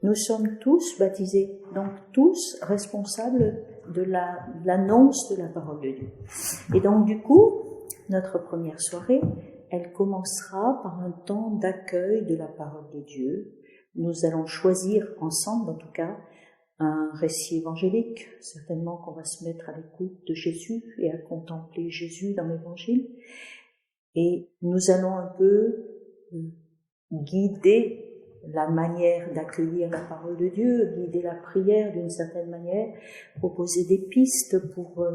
nous sommes tous baptisés, donc tous responsables de l'annonce de la parole de Dieu. Et donc du coup, notre première soirée, elle commencera par un temps d'accueil de la parole de Dieu. Nous allons choisir ensemble, en tout cas, un récit évangélique, certainement qu'on va se mettre à l'écoute de Jésus et à contempler Jésus dans l'Évangile. Et nous allons un peu guider la manière d'accueillir la parole de Dieu, guider la prière d'une certaine manière, proposer des pistes pour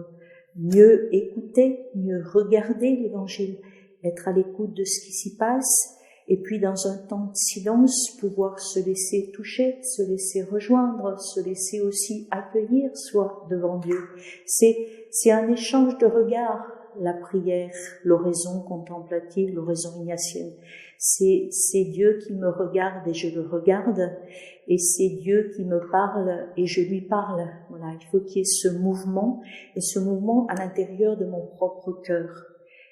mieux écouter, mieux regarder l'Évangile, être à l'écoute de ce qui s'y passe, et puis dans un temps de silence, pouvoir se laisser toucher, se laisser rejoindre, se laisser aussi accueillir soi devant Dieu. C'est un échange de regards, la prière, l'oraison contemplative, l'oraison ignatienne. C'est Dieu qui me regarde et je le regarde, et c'est Dieu qui me parle et je lui parle. Voilà, il faut qu'il y ait ce mouvement, et ce mouvement à l'intérieur de mon propre cœur,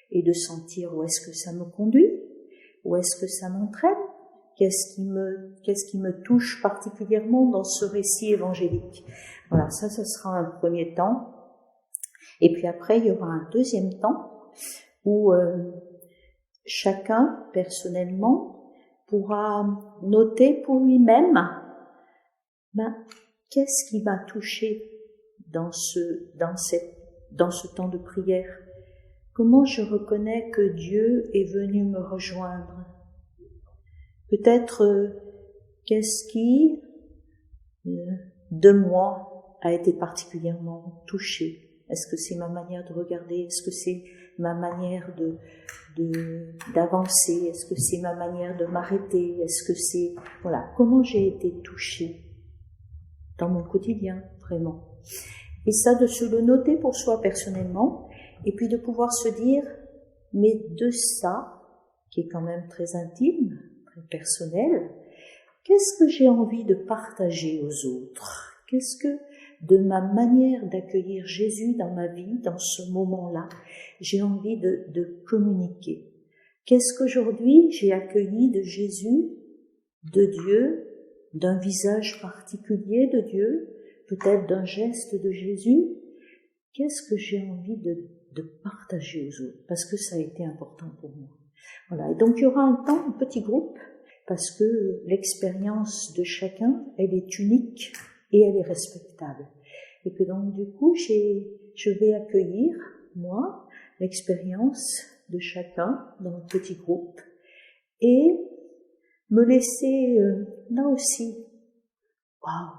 et de sentir où est-ce que ça me conduit, où est-ce que ça m'entraîne, qu'est-ce qui me touche particulièrement dans ce récit évangélique. Voilà, ça sera un premier temps. Et puis après, il y aura un deuxième temps où chacun, personnellement, pourra noter pour lui-même qu'est-ce qui m'a touché dans ce temps de prière. Comment je reconnais que Dieu est venu me rejoindre? Peut-être qu'est-ce qui, de moi, a été particulièrement touché? Est-ce que c'est ma manière de regarder? Est-ce que c'est ma manière d'avancer? Est-ce que c'est ma manière de m'arrêter? Est-ce que c'est, voilà, comment j'ai été touchée dans mon quotidien, vraiment. Et ça, de se le noter pour soi personnellement, et puis de pouvoir se dire, mais de ça, qui est quand même très intime, très personnel, qu'est-ce que j'ai envie de partager aux autres? Qu'est-ce que, de ma manière d'accueillir Jésus dans ma vie, dans ce moment-là, j'ai envie de communiquer? Qu'est-ce qu'aujourd'hui j'ai accueilli de Jésus, de Dieu, d'un visage particulier de Dieu, peut-être d'un geste de Jésus? Qu'est-ce que j'ai envie de partager aux autres? Parce que ça a été important pour moi. Voilà. Et donc il y aura un temps, un petit groupe, parce que l'expérience de chacun, elle est unique et elle est respectable. Et que donc du coup, je vais accueillir, moi, l'expérience de chacun dans un petit groupe et me laisser, là aussi, waouh,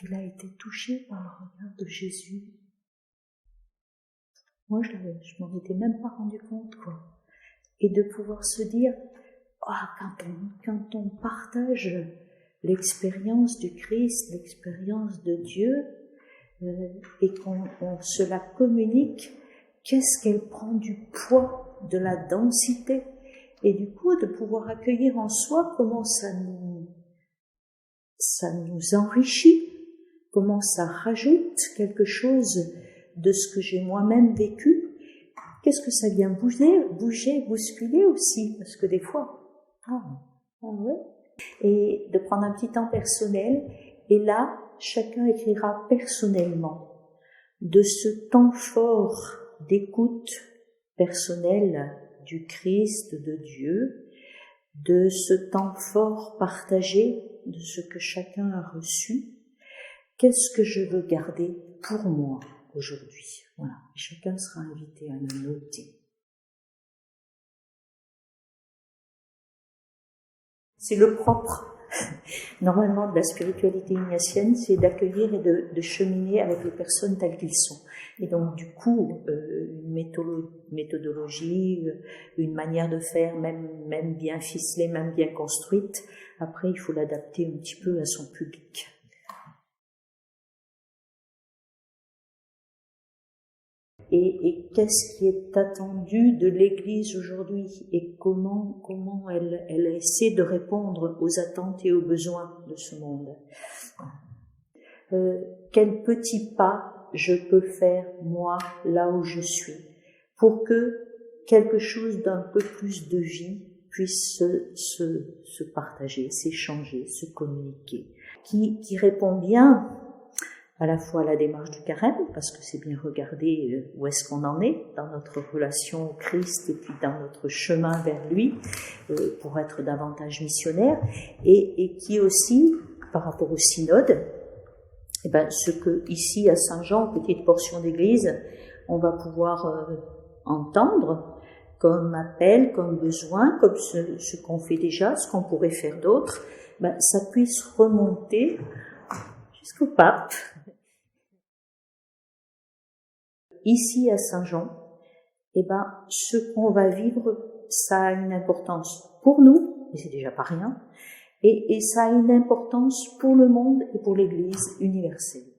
il a été touché par le regard de Jésus. Moi, je m'en étais même pas rendu compte, quoi. Et de pouvoir se dire, quand on partage l'expérience du Christ, l'expérience de Dieu, et qu'on se la communique, qu'est-ce qu'elle prend du poids, de la densité, et du coup de pouvoir accueillir en soi comment ça nous enrichit, comment ça rajoute quelque chose de ce que j'ai moi-même vécu. Qu'est-ce que ça vient bouger, bousculer aussi, parce que des fois, ouais. Et de prendre un petit temps personnel, et là, chacun écrira personnellement de ce temps fort d'écoute personnelle du Christ, de Dieu, de ce temps fort partagé de ce que chacun a reçu. Qu'est-ce que je veux garder pour moi aujourd'hui? Voilà. Chacun sera invité à le noter. C'est le propre, normalement, de la spiritualité ignatienne, c'est d'accueillir et de cheminer avec les personnes telles qu'elles sont. Et donc, du coup, une méthodologie, une manière de faire, même bien ficelée, même bien construite, après, il faut l'adapter un petit peu à son public. Et qu'est-ce qui est attendu de l'Église aujourd'hui et comment elle essaie de répondre aux attentes et aux besoins de ce monde. Quel petit pas je peux faire, moi, là où je suis, pour que quelque chose d'un peu plus de vie puisse se partager, s'échanger, se communiquer, qui répond bien à la fois à la démarche du carême, parce que c'est bien regarder où est-ce qu'on en est dans notre relation au Christ et puis dans notre chemin vers lui, pour être davantage missionnaire, et qui aussi, par rapport au synode, eh ben, ce que ici à Saint-Jean, petite portion d'église, on va pouvoir entendre comme appel, comme besoin, comme ce qu'on fait déjà, ce qu'on pourrait faire d'autre, ben, ça puisse remonter jusqu'au pape. Ici à Saint-Jean, eh ben, ce qu'on va vivre, ça a une importance pour nous, et c'est déjà pas rien, et ça a une importance pour le monde et pour l'Église universelle.